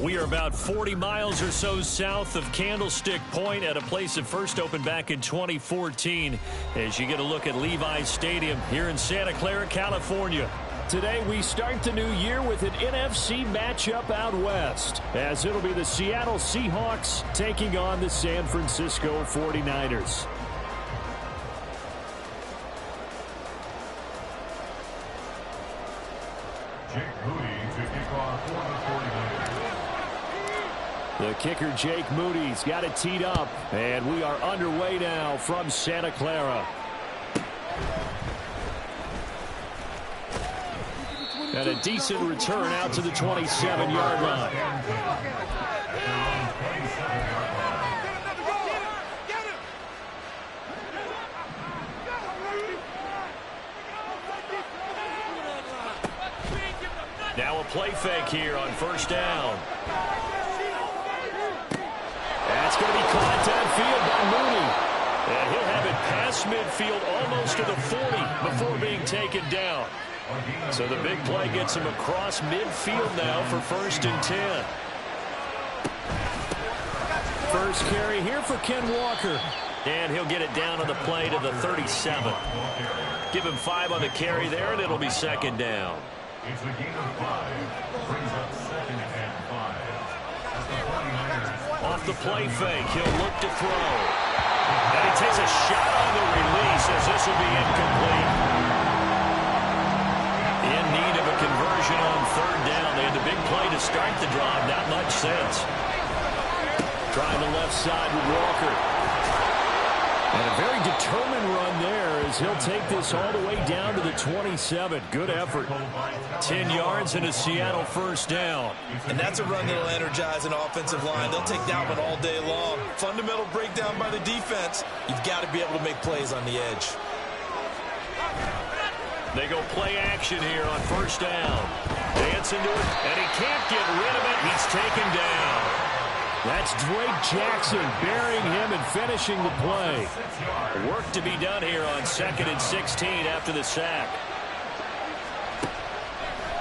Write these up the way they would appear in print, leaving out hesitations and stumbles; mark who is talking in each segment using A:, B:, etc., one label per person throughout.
A: We are about 40 miles or so south of Candlestick Point at a place that first opened back in 2014 as you get a look at Levi's Stadium here in Santa Clara, California. Today we start the new year with an NFC matchup out west as it'll be the Seattle Seahawks taking on the San Francisco 49ers. The kicker, Jake Moody's got it teed up, and we are underway now from Santa Clara. And a decent return out to the 27-yard line. Now a play fake here on first down. That's going to be caught downfield by Mooney. And he'll have it past midfield almost to the 40 before being taken down. So the big play gets him across midfield now for 1st and 10. First carry here for Ken Walker. And he'll get it down on the play to the 37. Give him 5 on the carry there, and it'll be 2nd down.
B: It's a gain of 5. Brings up 2nd and 5.
A: Off the play fake, he'll look to throw. And he takes a shot on the release as this will be incomplete. In need of a conversion on 3rd down. They had the big play to start the drive. Not much sense. Trying the left side with Walker. And a very determined run there as he'll take this all the way down to the 27. Good effort. 10 yards and a Seattle 1st down.
C: And that's a run that'll energize an offensive line. They'll take that one all day long. Fundamental breakdown by the defense. You've got to be able to make plays on the edge.
A: They go play action here on 1st down. Dance into it, and he can't get rid of it. He's taken down. That's Drake Jackson burying him and finishing the play. Work to be done here on 2nd and 16 after the sack.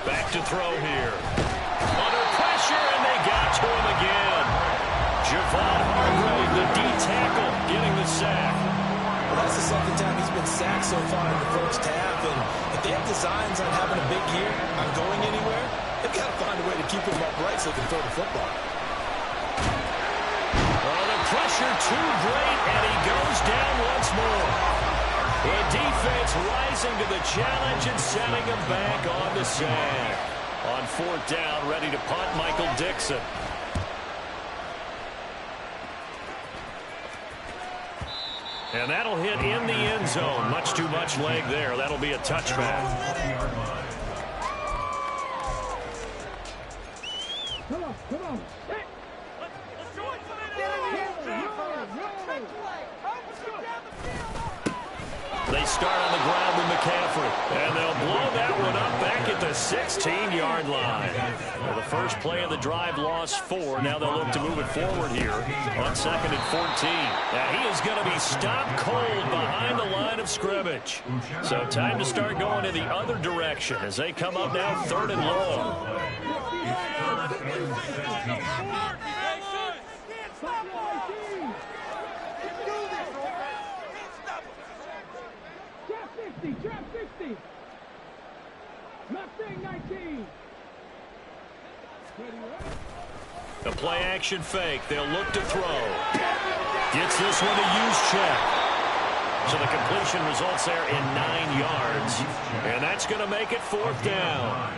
A: Back to throw here. Under pressure, and they got to him again. Javon Hargrave, the D-tackle, getting the sack.
C: Well, that's the 2nd time he's been sacked so far in the 1st half. And if they have designs on having a big year, on going anywhere, they've got to find a way to keep him upright so they can throw the football.
A: Pressure too great, and he goes down once more. The defense rising to the challenge and sending him back on the sack. On 4th down, ready to punt, Michael Dixon. And that'll hit in the end zone. Much too much leg there. That'll be a touchback.
D: Come on.
A: They start on the ground with McCaffrey, and they'll blow that one up back at the 16-yard line. Well, the first play of the drive lost 4. Now they'll look to move it forward here on 2nd and 14. Now he is going to be stopped cold behind the line of scrimmage. So time to start going in the other direction as they come up now 3rd and long.
D: Trap 60. Mustang 19.
A: A play action fake. They'll look to throw. Gets this one to Juszczyk. So the completion results there in 9 yards. And that's going to make it 4th down.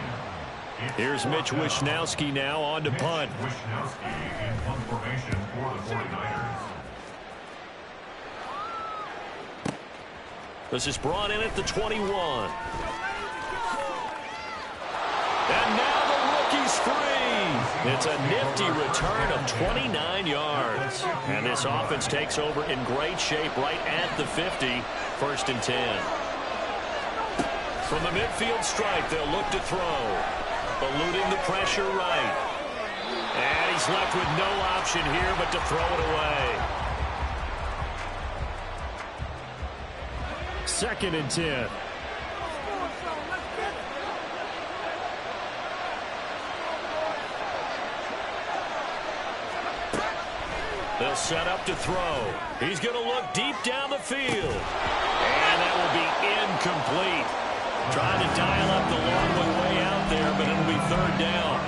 A: Here's Mitch Wishnowsky now on to punt.
B: Wishnowsky in punt formation for the 49ers.
A: This is brought in at the 21. And now the rookie's free. It's a nifty return of 29 yards. And this offense takes over in great shape right at the 50. 1st and 10. From the midfield stripe, they'll look to throw. Eluding the pressure right. And he's left with no option here but to throw it away.
D: 2nd and 10.
A: They'll set up to throw. He's going to look deep down the field. And that will be incomplete. Trying to dial up the long way out there, but it'll be third down.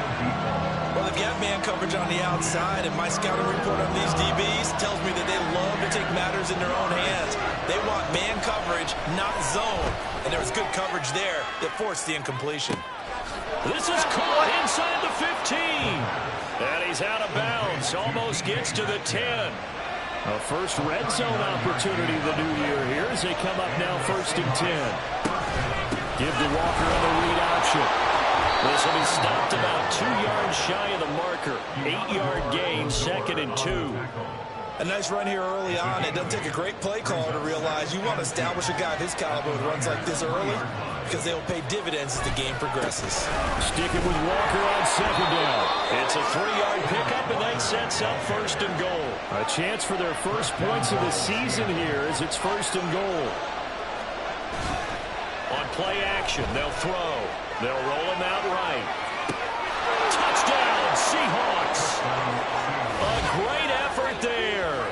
C: Well, they've got man coverage on the outside, and my scouting report on these DBs tells me that they love to take matters in their own hands. They want man coverage, not zone. And there was good coverage there that forced the incompletion.
A: This is caught inside the 15. And he's out of bounds. Almost gets to the 10. A first red zone opportunity the new year here as they come up now 1st and 10. Give to Walker on the read option. This will be stopped about 2 yards shy of the marker. 8-yard gain, 2nd and 2.
C: A nice run here early on. It doesn't take a great play caller to realize you want to establish a guy of his caliber with runs like this early because they'll pay dividends as the game progresses.
A: Sticking with Walker on 2nd down. It's a 3-yard pickup, and that sets up 1st and goal. A chance for their first points of the season here as it's 1st and goal. On play action, they'll throw. They'll roll him out right. Touchdown, Seahawks. A great effort there.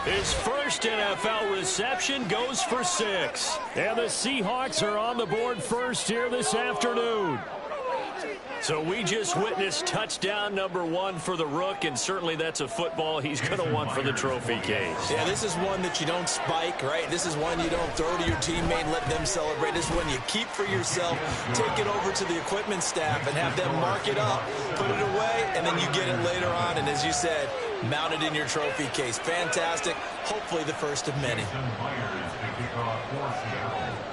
A: His first NFL reception goes for 6. And the Seahawks are on the board first here this afternoon. So we just witnessed touchdown number 1 for the Rook, and certainly that's a football he's going to want for the trophy case.
C: Yeah, this is one that you don't spike, right? This is one you don't throw to your teammate and let them celebrate. This is one you keep for yourself, take it over to the equipment staff and have them mark it up, put it away, and then you get it later on. And as you said, mount it in your trophy case. Fantastic. Hopefully the first of many.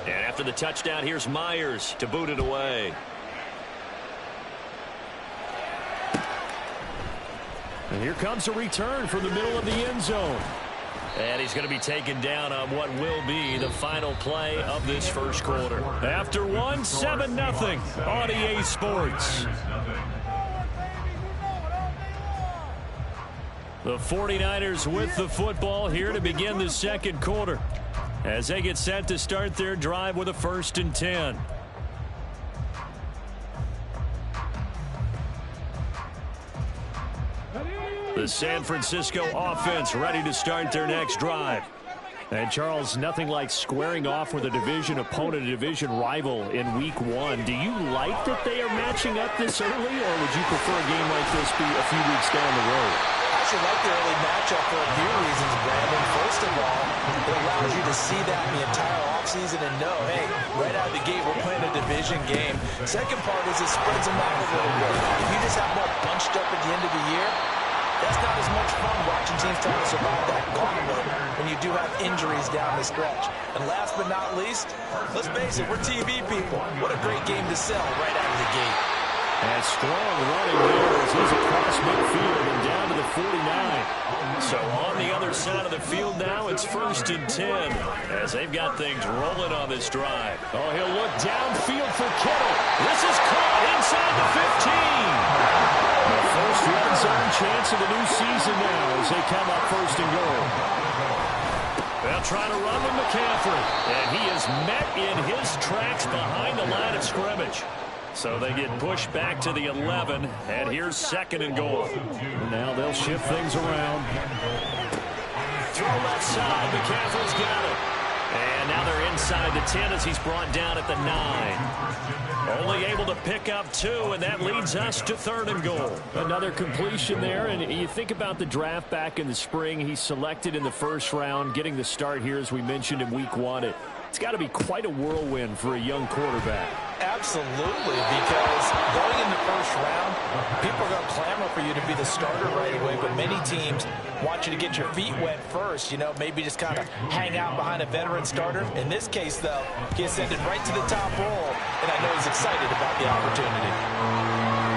A: And after the touchdown, here's Myers to boot it away. And here comes a return from the middle of the end zone. And he's going to be taken down on what will be the final play of this first quarter. After 1, 7-0 on EA Sports. The 49ers with the football here to begin the second quarter as they get set to start their drive with a 1st and 10. The San Francisco offense ready to start their next drive. And, Charles, nothing like squaring off with a division opponent, a division rival in Week 1. Do you like that they are matching up this early, or would you prefer a game like this be a few weeks down the road?
C: I actually like the early matchup for a few reasons, Brandon. First of all, it allows you to see that in the entire offseason and know, hey, right out of the gate, we're playing a division game. Second part is it spreads them out a little bit. If you just have more bunched up at the end of the year, that's not as much fun watching teams trying to survive that gauntlet when you do have injuries down the stretch. And last but not least, let's face it, we're TV people. What a great game to sell right out of the gate.
A: And strong running there as he's across midfield and down to the 49. So on the other side of the field now, it's 1st and 10 as they've got things rolling on this drive. Oh, he'll look downfield for Kittle. This is caught inside the 15. The first red zone chance of the new season now as they come up 1st and goal. They'll try to run with McCaffrey, and he is met in his tracks behind the line of scrimmage. So they get pushed back to the 11, and here's 2nd and goal. Now they'll shift things around. Throw left side, McCaffrey's got it. And now they're inside the 10 as he's brought down at the 9. Only able to pick up 2, and that leads us to 3rd and goal. Another completion there, and you think about the draft back in the spring. He's selected in the 1st round, getting the start here, as we mentioned, in Week 1. It's got to be quite a whirlwind for a young quarterback.
C: Absolutely, because going in the 1st round, people are going to clamor for you to be the starter right away, but many teams want you to get your feet wet first, you know, maybe just kind of hang out behind a veteran starter. In this case, though, he ascended right to the top role, and I know he's excited about the opportunity.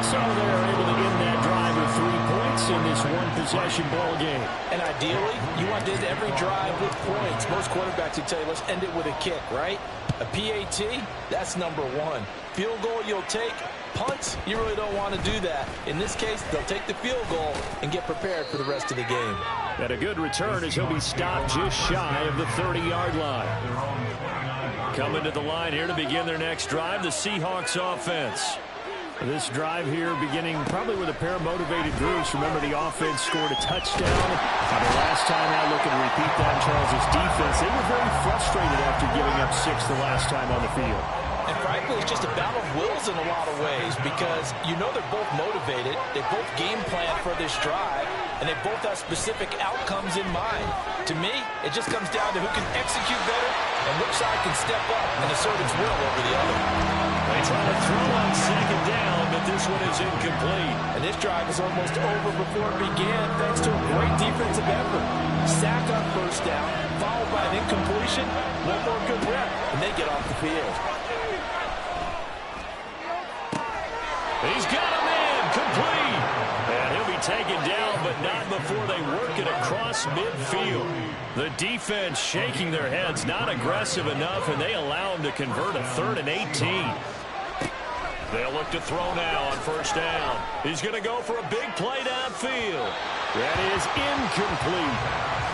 A: So they're able to end that drive with 3 points in this one-possession ball game.
C: And ideally, you want to end every drive with points. Most quarterbacks would tell you, let's end it with a kick, right? A PAT, that's number 1. Field goal you'll take. Punts, you really don't want to do that. In this case, they'll take the field goal and get prepared for the rest of the game.
A: And a good return as he'll be stopped just shy of the 30-yard line. Coming to the line here to begin their next drive, the Seahawks offense. This drive here beginning probably with a pair of motivated groups. Remember, the offense scored a touchdown. The last time out, looking to repeat that, Charles' defense, they were very frustrated after giving up 6 the last time on the field.
C: And frankly, it's just a battle of wills in a lot of ways because you know they're both motivated. They both game plan for this drive, and they both have specific outcomes in mind. To me, it just comes down to who can execute better and which side can step up and assert its will over the other.
A: They try to throw on second down, but this one is incomplete.
C: And this drive is almost over before it began thanks to a great defensive effort. Sack on first down, followed by an incompletion, one more good rep, and they get off the field.
A: He's got a man complete. And he'll be taken down, but not before they work it across midfield. The defense shaking their heads, not aggressive enough, and they allow him to convert a 3rd and 18. They'll look to throw now on first down. He's going to go for a big play downfield. That is incomplete.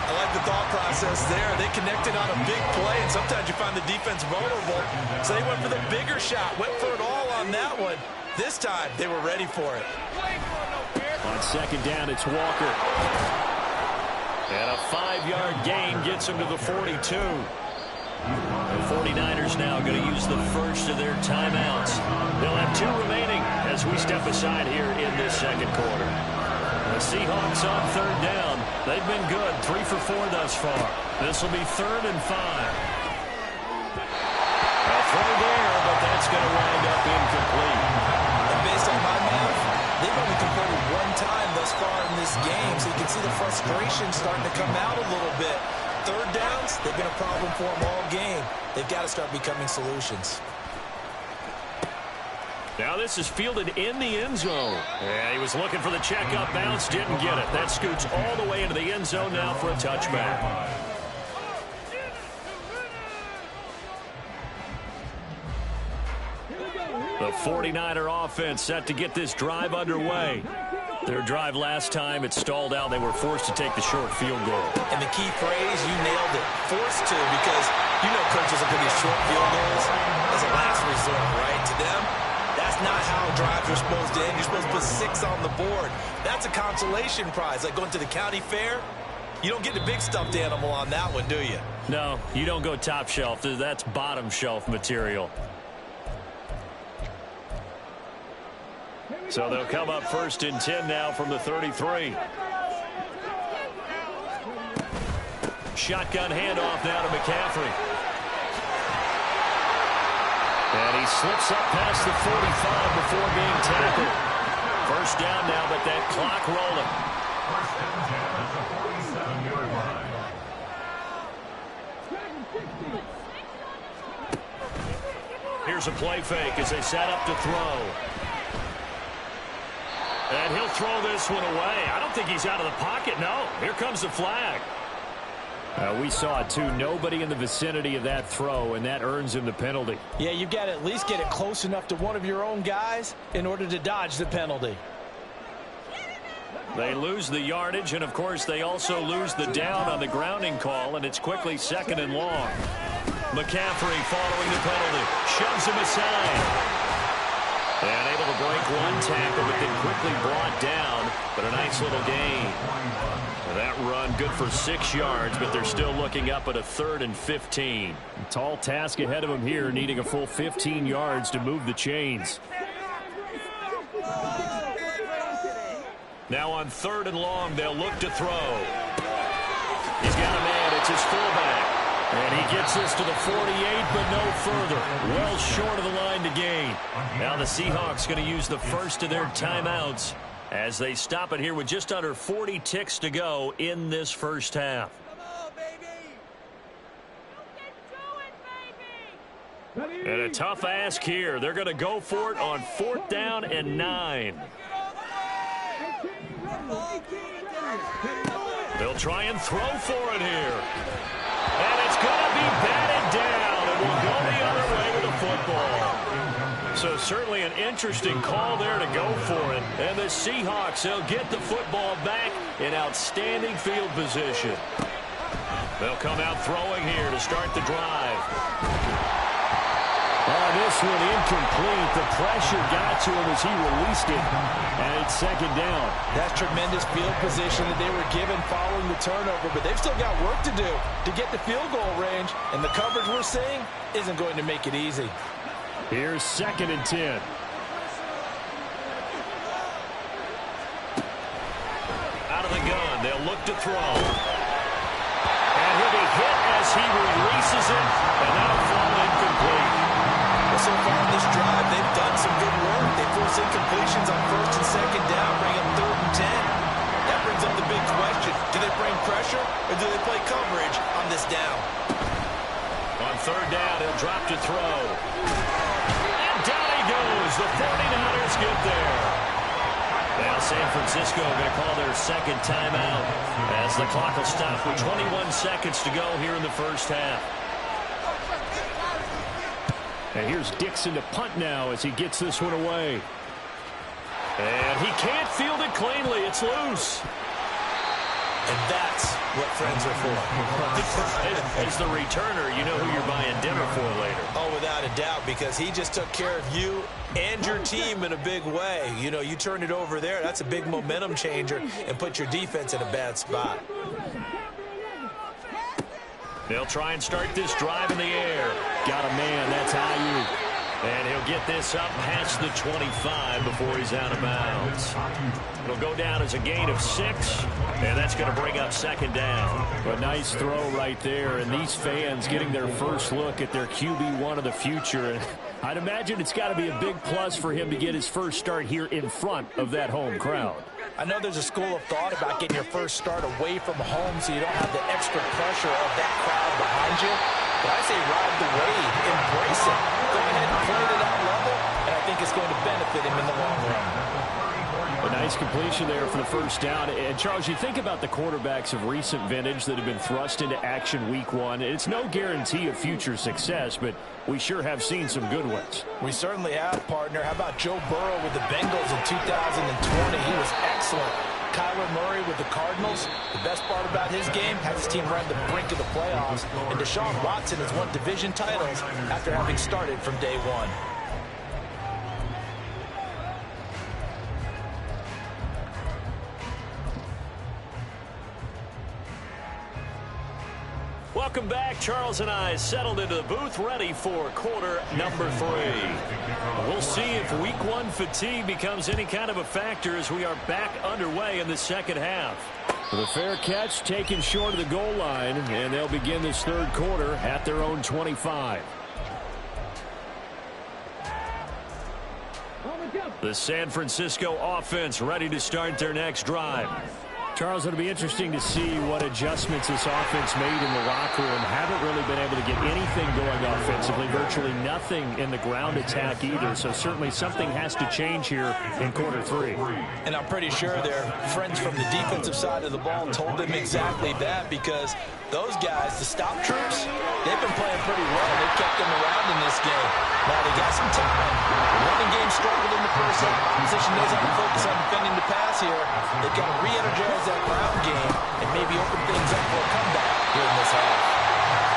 C: I like the thought process there. They connected on a big play, and sometimes you find the defense vulnerable. So they went for the bigger shot, went for it all on that one. This time, they were ready for it.
A: On second down, it's Walker. And a 5-yard gain gets him to the 42. The 49ers now going to use the first of their timeouts. They'll have 2 remaining as we step aside here in this second quarter. The Seahawks on third down. They've been good, 3 for 4 thus far. This will be 3rd and 5. A throw there, but that's going to wind up incomplete.
C: And based on my math, they've only converted 1 time thus far in this game, so you can see the frustration starting to come out a little bit. Third downs, they've been a problem for them all game. They've got to start becoming solutions.
A: Now this is fielded in the end zone. Yeah, he was looking for the checkup bounce, didn't get it. That scoots all the way into the end zone now for a touchback. The 49er offense set to get this drive underway. Their drive last time, it stalled out. They were forced to take the short field goal.
C: And the key phrase, you nailed it. Forced to, because you know coaches look at these short field goals as a last resort, right? To them, that's not how drives are supposed to end. You're supposed to put 6 on the board. That's a consolation prize, like going to the county fair. You don't get the big stuffed animal on that one, do you?
A: No, you don't go top shelf. That's bottom shelf material. So they'll come up 1st and 10 now from the 33. Shotgun handoff now to McCaffrey. And he slips up past the 45 before being tackled. First down now, but that clock rolling. Here's a play fake as they set up to throw. And he'll throw this one away. I don't think he's out of the pocket. No, here comes the flag. We saw it, too. Nobody in the vicinity of that throw, and that earns him the penalty.
C: Yeah, you've got to at least get it close enough to one of your own guys in order to dodge the penalty.
A: They lose the yardage, and, of course, they also lose the down on the grounding call, and it's quickly 2nd and long. McCaffrey following the penalty. Shoves him aside. And able to break 1 tackle, but then quickly brought down. But a nice little gain. That run good for 6 yards, but they're still looking up at a 3rd and 15. A tall task ahead of them here, needing a full 15 yards to move the chains. Now on 3rd and long, they'll look to throw. He's got a man. It's his fullback. And he gets this to the 48, but no further. Well short of the line to gain. Now the Seahawks going to use the first of their timeouts as they stop it here with just under 40 ticks to go in this first half.
D: Come on, baby. You can do it, baby.
A: And a tough ask here. They're going to go for it on 4th down and 9. They'll try and throw for it here. And it's going to be batted down, and will go the other way with the football. So certainly an interesting call there to go for it. And the Seahawks, they'll get the football back in outstanding field position. They'll come out throwing here to start the drive. on this one, incomplete. The pressure got to him as he released it, and it's second down.
C: That's tremendous field position that they were given following the turnover, but they've still got work to do to get the field goal range, and the coverage we're seeing isn't going to make it easy.
A: Here's 2nd and 10. Out of the gun, they'll look to throw. And he'll be hit as he releases it, and that'll fall incomplete.
C: Well, so far in this drive, they've done some good work. They force incompletions on 1st and 2nd down, bring up 3rd and 10. That brings up the big question. Do they bring pressure, or do they play coverage on this down?
A: On 3rd down, he'll drop to throw. And down he goes. The 49ers get there. Now San Francisco going to call their 2nd timeout as the clock will stop with 21 seconds to go here in the first half. And here's Dixon to punt now as he gets this one away. And he can't field it cleanly. It's loose.
C: And that's what friends are for.
A: As the returner, you know who you're buying dinner for later.
C: Oh, without a doubt, because he just took care of you and your team in a big way. You know, you turn it over there, that's a big momentum changer, and put your defense in a bad spot.
A: They'll try and start this drive in the air. Got a man, that's Ayuk. And he'll get this up past the 25 before he's out of bounds. It'll go down as a gain of 6, and that's going to bring up 2nd down. A nice throw right there, and these fans getting their first look at their QB1 of the future. And I'd imagine it's got to be a big plus for him to get his first start here in front of that home crowd.
C: I know there's a school of thought about getting your first start away from home so you don't have the extra pressure of that crowd behind you. But I say ride the wave, embrace it. Go ahead and play to that level, and I think it's going to benefit him in the long run.
A: A nice completion there for the first down. And, Charles, you think about the quarterbacks of recent vintage that have been thrust into action week 1. It's no guarantee of future success, but we sure have seen some good ones.
C: We certainly have, partner. How about Joe Burrow with the Bengals in 2020? He was excellent. Kyler Murray with the Cardinals. The best part about his game, has his team right at the brink of the playoffs. And Deshaun Watson has won division titles after having started from day 1.
A: Welcome back. Charles and I settled into the booth, ready for quarter number 3. We'll see if week 1 fatigue becomes any kind of a factor as we are back underway in the second half. The fair catch taken short of the goal line, and they'll begin this 3rd quarter at their own 25. The San Francisco offense ready to start their next drive. Charles, it'll be interesting to see what adjustments this offense made in the locker room. Haven't really been able to get anything going offensively, virtually nothing in the ground attack either. So certainly something has to change here in quarter 3.
C: And I'm pretty sure their friends from the defensive side of the ball told them exactly that, because those guys, the stop troops, they've been playing pretty well. They've kept them around in this game. Now they got some time. The running game struggled in the first half. Position knows how to focus on defending the pass here. They've got to re-energize that ground game and maybe open things up for a comeback here in this half.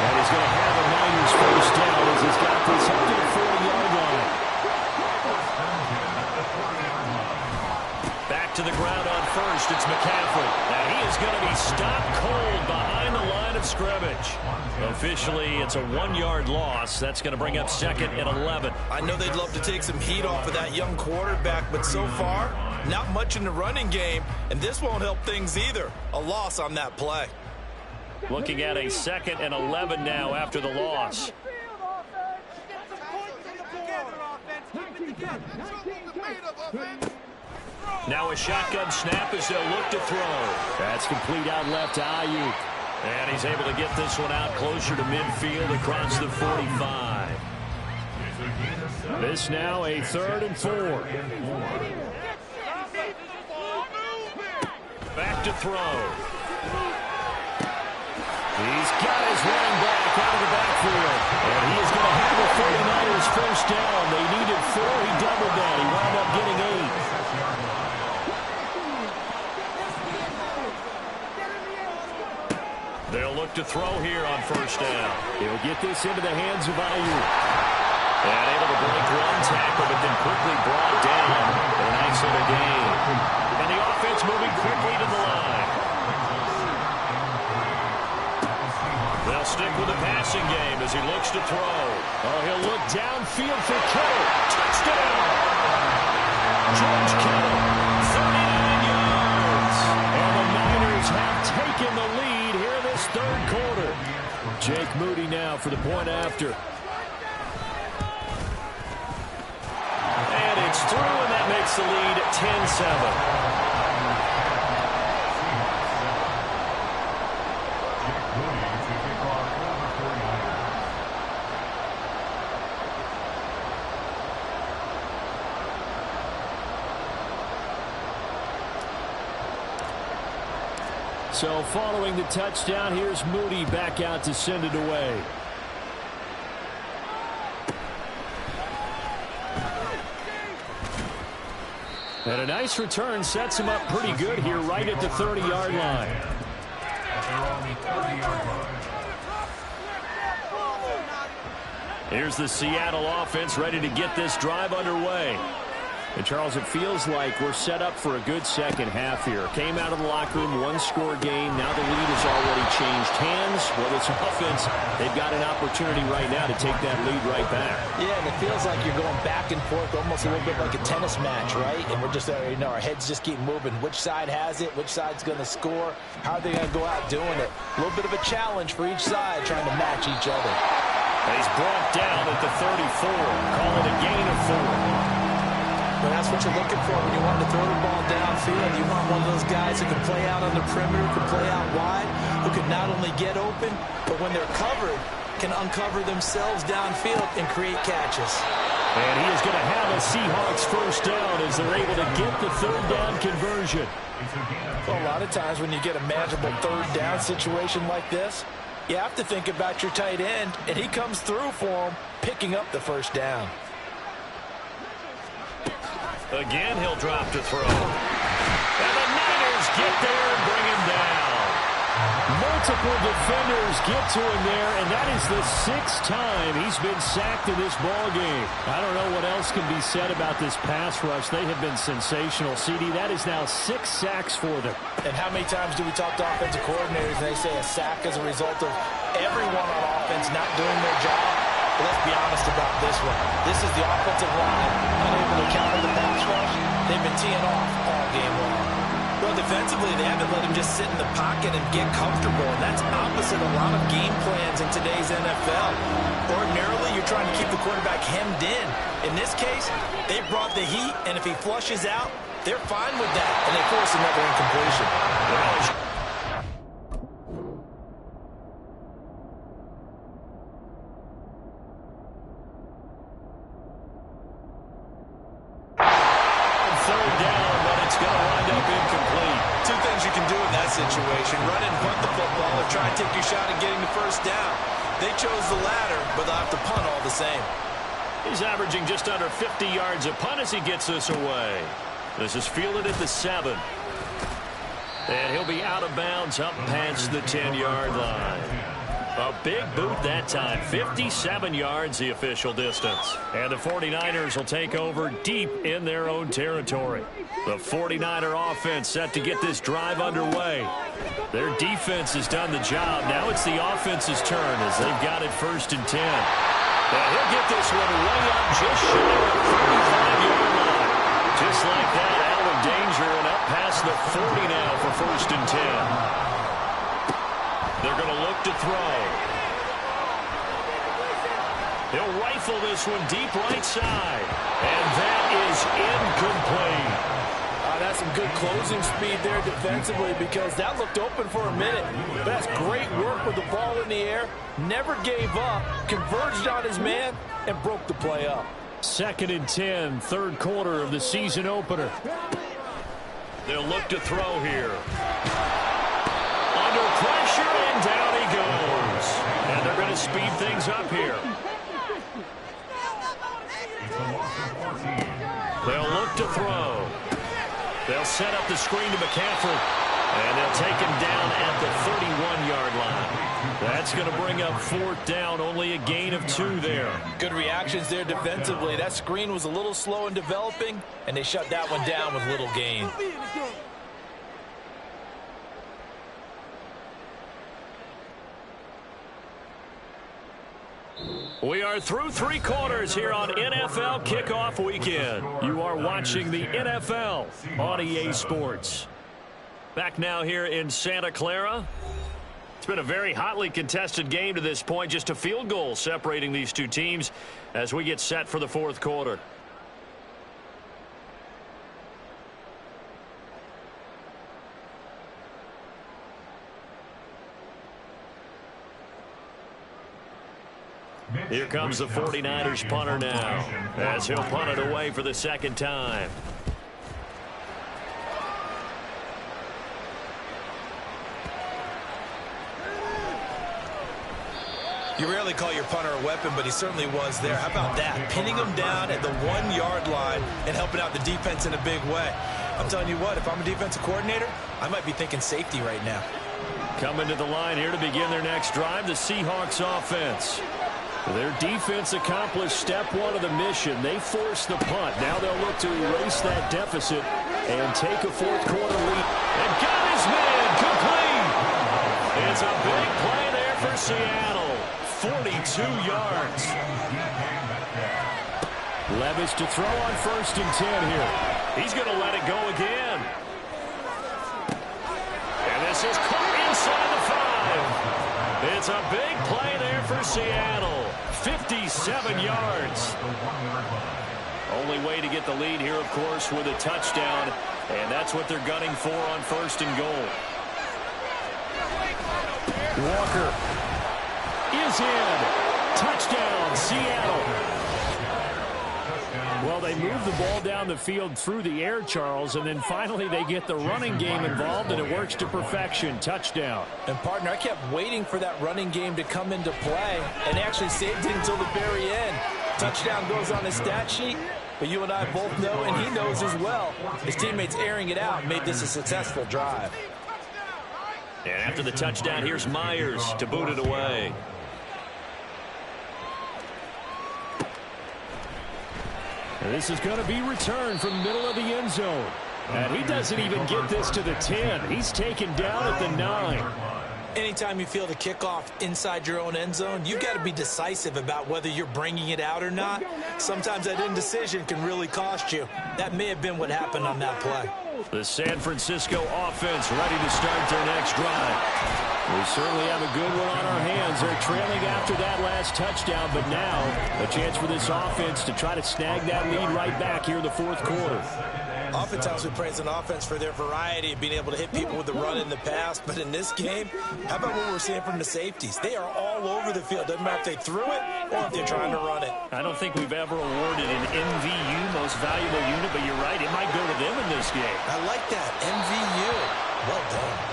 A: And he's going to have a Niners first down as he's got this up to the 40-yard line. Back to the ground on first. It's McCaffrey. And he is going to be stopped cold behind the line of scrimmage. Officially, it's a 1-yard loss. That's going to bring up 2nd and 11.
C: I know they'd love to take some heat off of that young quarterback, but so far, not much in the running game, and this won't help things either. A loss on that play.
A: Looking at a 2nd and 11 now after the loss. Now a shotgun snap as they'll look to throw. That's complete out left to Ayuk. And he's able to get this one out closer to midfield across the 45. This now a 3rd and 4. Back to throw. He's got his running back out of the backfield. And he is going to have the 49ers first down. They needed 4. He doubled that. He wound up getting 8. They'll look to throw here on first down. He'll get this into the hands of Ayuk. And able to break one tackle, but then quickly brought down. A nice little gain. And the offense moving quickly to the line. They'll stick with the passing game as he looks to throw. Oh, he'll look downfield for Kittle. Touchdown! George Kittle, 39 yards. And the Niners have taken the lead here this third quarter. Jake Moody now for the point after. And it's through, and that makes the lead 10-7. So following the touchdown, here's Moody back out to send it away. And a nice return sets him up pretty good here right at the 30-yard line. Here's the Seattle offense ready to get this drive underway. And, Charles, it feels like we're set up for a good second half here. Came out of the locker room, one-score game. Now the lead has already changed hands. Whether it's offense, they've got an opportunity right now to take that lead right back.
C: Yeah, and it feels like you're going back and forth, almost a little bit like a tennis match, right? And we're just, our heads just keep moving. Which side has it? Which side's going to score? How are they going to go out doing it? A little bit of a challenge for each side, trying to match each other.
A: He's brought down at the 34. Call it a gain of 4.
C: But that's what you're looking for when you want to throw the ball downfield. You want one of those guys who can play out on the perimeter, can play out wide, who can not only get open, but when they're covered, can uncover themselves downfield and create catches.
A: And he is going to have a Seahawks first down as they're able to get the third down conversion.
C: Well, a lot of times when you get a manageable third down situation like this, you have to think about your tight end, and he comes through for him, picking up the first down.
A: Again, he'll drop to throw. And the Niners get there and bring him down. Multiple defenders get to him there, and that is the 6th time he's been sacked in this ballgame. I don't know what else can be said about this pass rush. They have been sensational. CD, that is now 6 sacks for them.
C: And how many times do we talk to offensive coordinators and they say a sack is a result of everyone on offense not doing their job? But let's be honest about this one. This is the offensive line unable to counter the pass rush. They've been teeing off all game long. Well, defensively, they haven't let him just sit in the pocket and get comfortable. And that's opposite a lot of game plans in today's NFL. Ordinarily, you're trying to keep the quarterback hemmed in. In this case, they brought the heat, and if he flushes out, they're fine with that, and they force another incompletion. Situation. Run and punt the football or try and take your shot at getting the first down. They chose the latter, but they'll have to punt all the same.
A: He's averaging just under 50 yards a punt as he gets this away. This is fielded at the 7. And he'll be out of bounds up past the 10-yard line. A big boot that time. 57 yards the official distance. And the 49ers will take over deep in their own territory. The 49er offense set to get this drive underway. Their defense has done the job. Now it's the offense's turn as they've got it 1st and 10. And he'll get this one way up just shy of the 35-yard line. Just like that, out of danger and up past the 40 now for 1st and 10. They're going to look to throw. He'll rifle this one deep right side. And that is incomplete. That's some good closing speed there defensively because that looked open for a minute. But that's great work with the ball in the air. Never gave up, converged on his man, and broke the play up. 2nd and 10, third quarter of the season opener. They'll look to throw here. Under pressure, and down he goes. And they're going to speed things up here. They'll look to throw. They'll set up the screen to McCaffrey. And they'll take him down at the 31-yard line. That's going to bring up 4th down, only a gain of 2 there.
C: Good reactions there defensively. That screen was a little slow in developing, and they shut that one down with little gain.
A: We are through 3 quarters here on NFL Kickoff Weekend. You are watching the NFL on EA Sports. Back now here in Santa Clara. It's been a very hotly contested game to this point. Just a field goal separating these two teams as we get set for the 4th quarter. Here comes the 49ers punter now as he'll punt it away for the 2nd time.
C: You rarely call your punter a weapon, but he certainly was there. How about that? Pinning him down at the 1-yard line and helping out the defense in a big way. I'm telling you what, if I'm a defensive coordinator, I might be thinking safety right now.
A: Coming to the line here to begin their next drive, the Seahawks offense. Their defense accomplished step 1 of the mission. They forced the punt. Now they'll look to erase that deficit and take a 4th quarter lead. And got his man complete. It's a big play there for Seattle. 42 yards. Levis to throw on 1st and 10 here. He's going to let it go again. And this is caught inside the 5. It's a big play there for Seattle. 57 yards. Only way to get the lead here, of course, with a touchdown. And that's what they're gunning for on 1st and goal. Walker is in. Touchdown, Seattle. Well, they move the ball down the field through the air, Charles, and then finally they get the running game involved, and it works to perfection. Touchdown.
C: And, partner, I kept waiting for that running game to come into play and actually saved it until the very end. Touchdown goes on his stat sheet, but you and I both know, and he knows as well, his teammates airing it out made this a successful drive.
A: And after the touchdown, here's Myers to boot it away. This is going to be returned from the middle of the end zone. And he doesn't even get this to the 10. He's taken down at the 9.
C: Anytime you feel the kickoff inside your own end zone, you've got to be decisive about whether you're bringing it out or not. Sometimes that indecision can really cost you. That may have been what happened on that play.
A: The San Francisco offense ready to start their next drive. We certainly have a good one on our hands. They're trailing after that last touchdown, but now a chance for this offense to try to snag that lead right back here in the 4th quarter.
C: Oftentimes we praise an offense for their variety of being able to hit people with the run in the past, but in this game, how about what we're seeing from the safeties? They are all over the field. Doesn't matter if they threw it or if they're trying to run it.
A: I don't think we've ever awarded an MVU, most valuable unit, but you're right, it might go to them in this game.
C: I like that, MVU. Well done.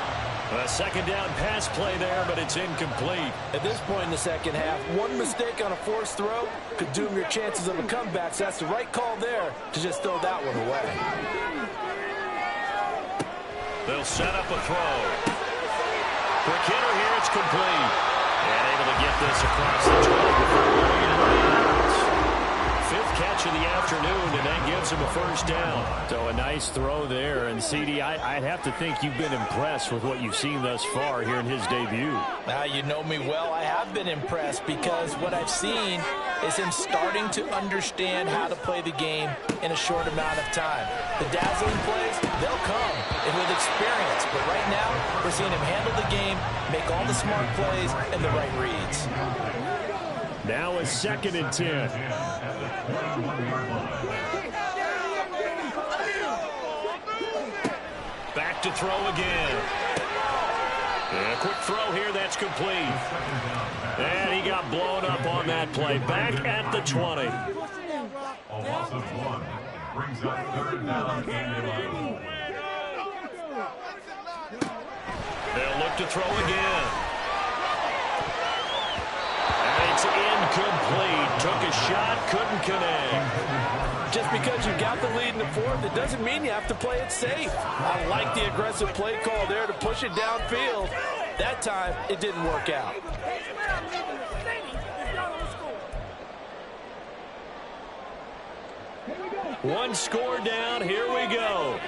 A: A 2nd down pass play there, but it's incomplete.
C: At this point in the 2nd half, one mistake on a forced throw could doom your chances of a comeback, so that's the right call there to just throw that one away.
A: They'll set up a throw. For Kidder here, it's complete. And able to get this across the 12 before going into the bounds. 5th catch of the afternoon, and that gives him a 1st down.
E: So a nice throw there. And, CD, I'd have to think you've been impressed with what you've seen thus far here in his debut.
C: Now, you know me well. I have been impressed because what I've seen is him starting to understand how to play the game in a short amount of time. The dazzling plays, they'll come, and with experience. But right now, we're seeing him handle the game, make all the smart plays, and the right reads.
E: Now a 2nd and 10.
A: Back to throw again. And a quick throw here, that's complete. And he got blown up on that play. Back at the 20.
B: A loss of 1 brings up 3rd down and 11.
A: They'll look to throw again. And it's incomplete. Took a shot, couldn't connect.
C: just because you got the lead in the fourth, it doesn't mean you have to play it safe. I like the aggressive play call there to push it downfield. That time, it didn't work out.
A: One score down. Here we go.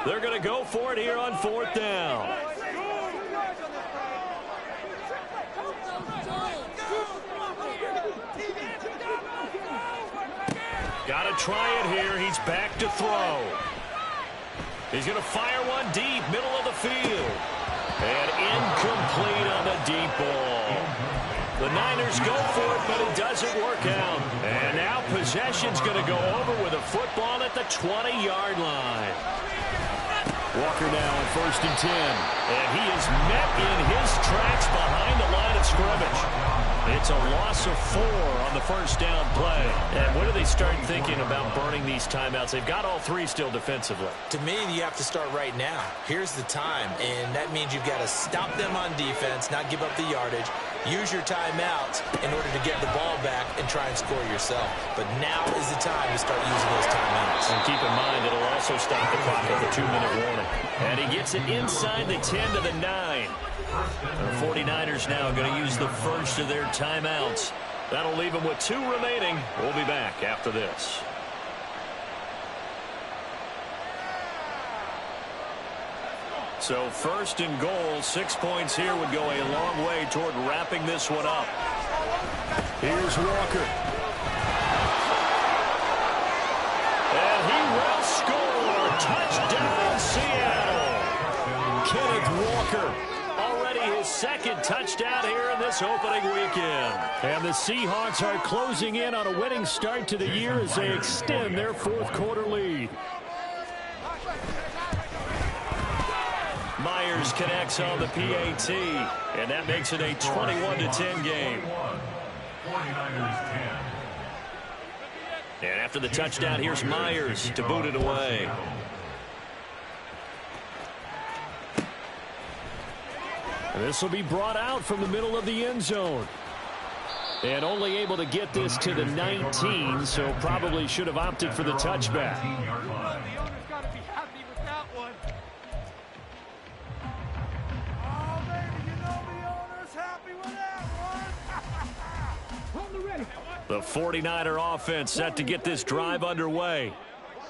A: They're going to go for it here on fourth down. Got to try it here. He's back to throw. He's going to fire one deep, middle of the field. And incomplete on the deep ball. The Niners go for it, but it doesn't work out. And now possession's going to go over with a football at the 20-yard line. Walker now on 1st and 10. And he is met in his tracks behind the line of scrimmage. It's a loss of 4 on the first down play. And when do they start thinking about burning these timeouts? They've got all 3 still defensively.
C: To me, you have to start right now. Here's the time, and that means you've got to stop them on defense, not give up the yardage, use your timeouts in order to get the ball back and try and score yourself. But now is the time to start using those timeouts.
A: And keep in mind, it'll also stop the clock at the 2-minute warning. And he gets it inside the 10 to the 9. The 49ers now going to use the first of their timeouts. That'll leave them with 2 remaining. We'll be back after this. So 1st and goal, 6 points here would go a long way toward wrapping this one up. Here's Walker. And he will score. Touchdown, Seattle. Kenneth Walker. Already his 2nd touchdown here in this opening weekend. And the Seahawks are closing in on a winning start to the year as they extend their 4th quarter lead. Myers connects on the PAT, and that makes it a 21-10 game.
B: 49ers 10.
A: And after the touchdown, here's Myers to boot it away. This will be brought out from the middle of the end zone. And only able to get this to the 19, so probably should have opted for the touchback. The 49er offense set to get this drive underway.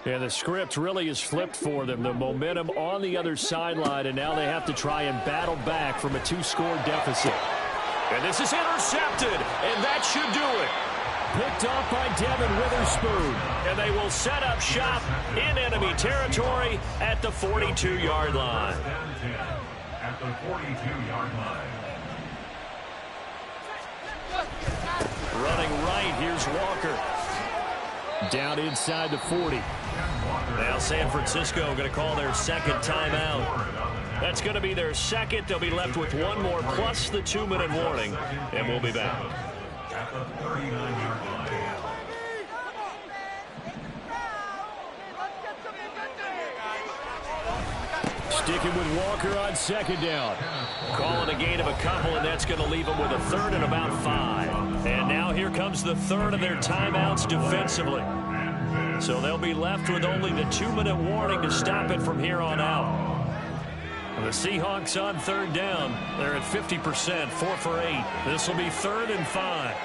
A: And the script really is flipped for them. The momentum on the other sideline, and now they have to try and battle back from a 2-score deficit. And this is intercepted, and that should do it. Picked off by Devin Witherspoon. And they will set up shop in enemy territory at the 42-yard line.
B: At the 42-yard line.
A: Running right, here's Walker. Down inside the 40. Now San Francisco going to call their 2nd timeout. That's going to be their 2nd. They'll be left with 1 more plus the 2-minute warning, and we'll be back.
B: At the 39-yard line.
A: Sticking with Walker on 2nd down. Calling a gain of a couple, and that's going to leave them with a 3rd and about 5. And now here comes the 3rd of their timeouts defensively. So they'll be left with only the 2-minute warning to stop it from here on out. The Seahawks on 3rd down. They're at 50%, 4 for 8. This will be 3rd and 5.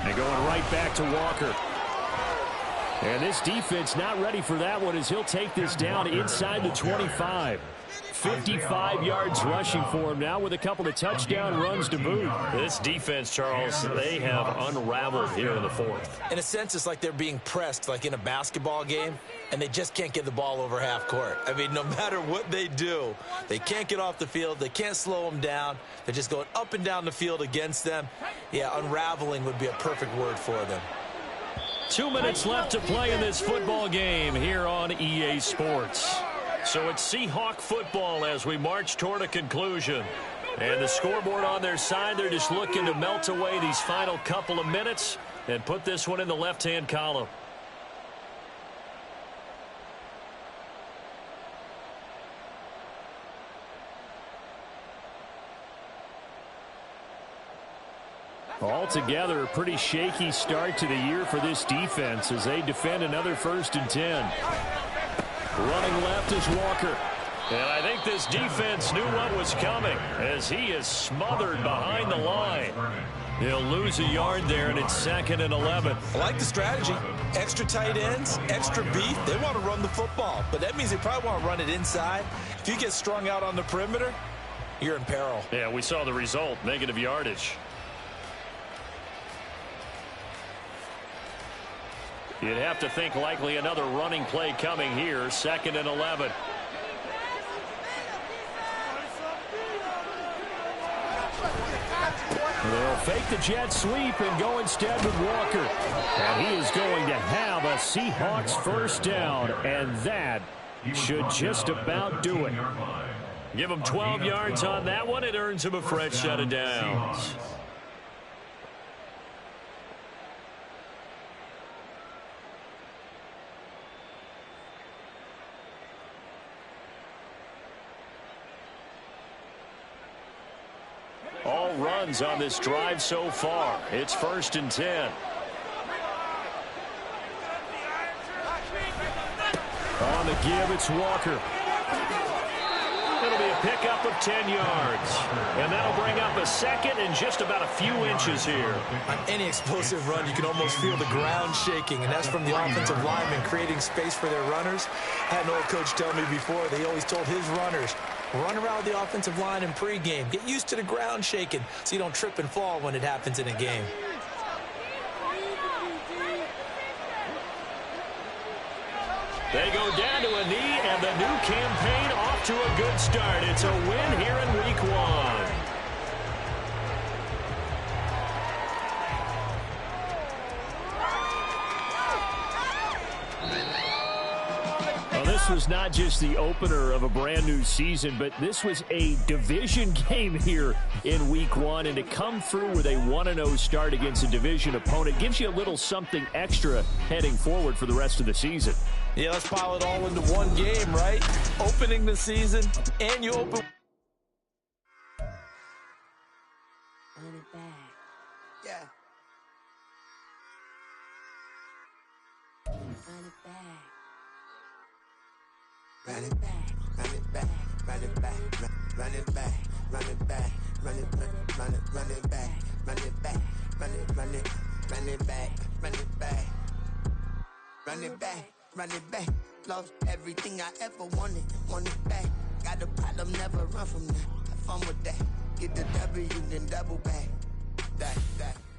A: And going right back to Walker. And this defense not ready for that one as he'll take this down inside the 25. 55 yards rushing for him now with a couple of touchdown runs to boot. This defense, Charles, they have unraveled here in the 4th.
C: In a sense, it's like they're being pressed like in a basketball game, and they just can't get the ball over half court. I mean, no matter what they do, they can't get off the field. They can't slow them down. They're just going up and down the field against them. Yeah, unraveling would be a perfect word for them.
A: 2 minutes left to play in this football game here on EA Sports. So it's Seahawk football as we march toward a conclusion. And the scoreboard on their side, they're just looking to melt away these final couple of minutes and put this one in the left-hand column.
E: Altogether, a pretty shaky start to the year for this defense as they defend another 1st and 10. Running left is Walker.
A: And I think this defense knew what was coming as he is smothered behind the line. He'll lose a yard there, and it's 2nd and 11.
C: I like the strategy. Extra tight ends, extra beef. They want to run the football, but that means they probably want to run it inside. If you get strung out on the perimeter, you're in peril.
A: Yeah, we saw the result, negative yardage. You'd have to think likely another running play coming here, 2nd and 11.
E: They'll fake the jet sweep and go instead with Walker. And he is going to have a Seahawks 1st down, and that should just about do it.
A: Give him 12 yards on that one. It earns him a fresh set of downs. All runs on this drive so far. It's 1st and 10.
E: On the give, it's Walker.
A: It'll be a pickup of 10 yards. And that'll bring up a 2nd and just about a few inches here.
C: On any explosive run, you can almost feel the ground shaking, and that's from the offensive linemen creating space for their runners. I had an old coach tell me before, they always told his runners, run around the offensive line in pregame. Get used to the ground shaking so you don't trip and fall when it happens in a game.
A: They go down to a knee, and the new campaign off to a good start. It's a win here in Week 1.
E: This was not just the opener of a brand new season, but this was a division game here in Week 1, and to come through with a 1-0 start against a division opponent gives you a little something extra heading forward for the rest of the season.
C: Yeah, let's pile it all into one game, right? Opening the season, and you open.
D: Yeah. Run it back, run it back, run it back, run it back, run it back, run it back, run it back, run it back, run it back, run it back, run it back, run it back. Lost everything I ever wanted, want it back. Got a problem, never run from that. Have fun with that. Get the W, then double back. That.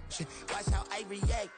D: Shit, watch how I react.